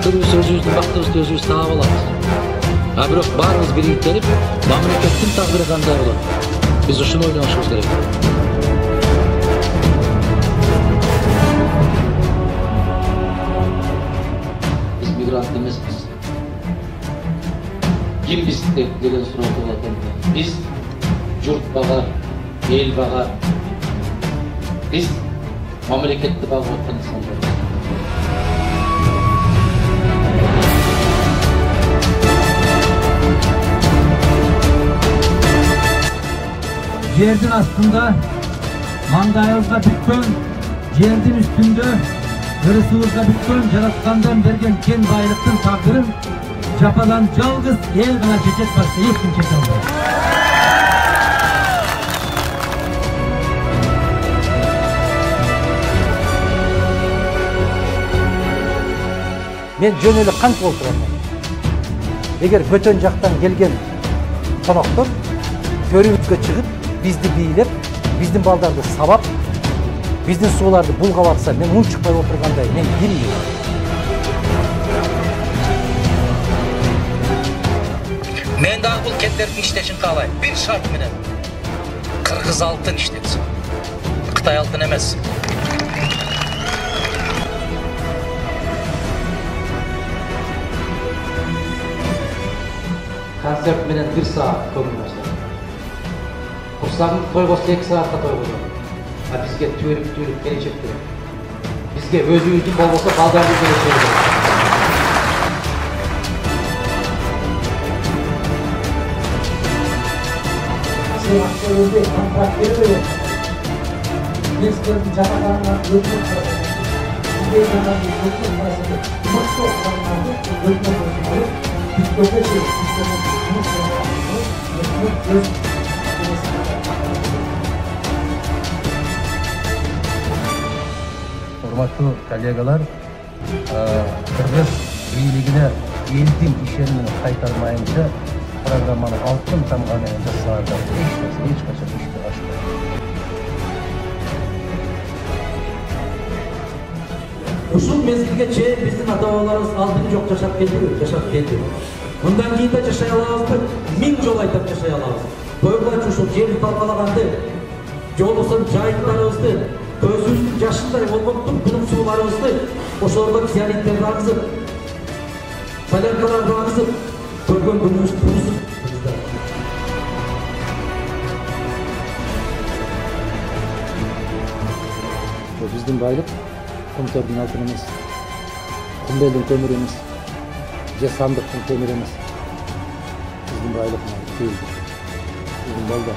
бирибиз өзүбүздүн бактыбызды өзүбүз таап алабыз. А бирок баарыбыз бириктенип, мамлекеттин тагдыры кандай болот? Биз ушуну ойлонушубуз керек. Биз мигрант эмеспиз. Ким биз деген суроо болот энди. Биз журт багар, эл багар. Биз мамлекетти багып аткан инсандар. Жердin astında, mangayımızda bütkön, жердин üstünde, hırsımızda bütkön, Jaratkandan bergen ken baylıktın takdırın, Japadan жалгыз el gana çeçet başka hiç kim çeçet olmaz. Men жөнелі қант болтырамын. Егер бөтен жақтан келген қонақтар төрүбүзгө чыгып, бизди бийлеп, биздин балдарды сабап, биздин сууларды булгап атса, мен мун чыкпай отургандай, мен киммин? Мен дагы бул кендердин иштешин каалайм. Бир шарт менен. Кыргыз алтын иштетсин. Кытай алтын эмес. Konsept menen 1 saat kömür başladı. Kursağın toygosu 2 saatta toygosu. Bizge tüyürüp gelecek diyor. Bizge özüydün bolbosa baldarlı gelecek diyor. Sen aktöründe kontraktörü verir. Biz kırmızı canavarlar yurtluq tarafı. Bizge canavarlar yurtluq tarafı. Mutlu olanlarda yurtluq tarafı. Bizge şey, Урматтуу коллегалар, Кыргыз бийлигине элдин ишенимин кайтармайынча программаны алтын тамга менен жасагандар эч качан ишке ашпайт. Ушул мезгилге чейин биздин ата-бабаларыбыз алтын жок жашап келди. Мындан кийин да жашай алабызбы? 1000 жол айтып жашай алабыз. Көбүнчө ушул жерди талкалаганды, жолбосо жайыттарыбызды, көзүбүздүн жашындай болбоптур күнүм сууларыбызды ошолордон цианидтерди агызып, соляркаларды агызып, көргөн күнүбүз туурусу. Биздин байлык кумтөрдүн алтын эмес, кумбелдин көмүрү эмес, же сандыктын көмүрү эмес. Биздин байлык değil. Bizim balda.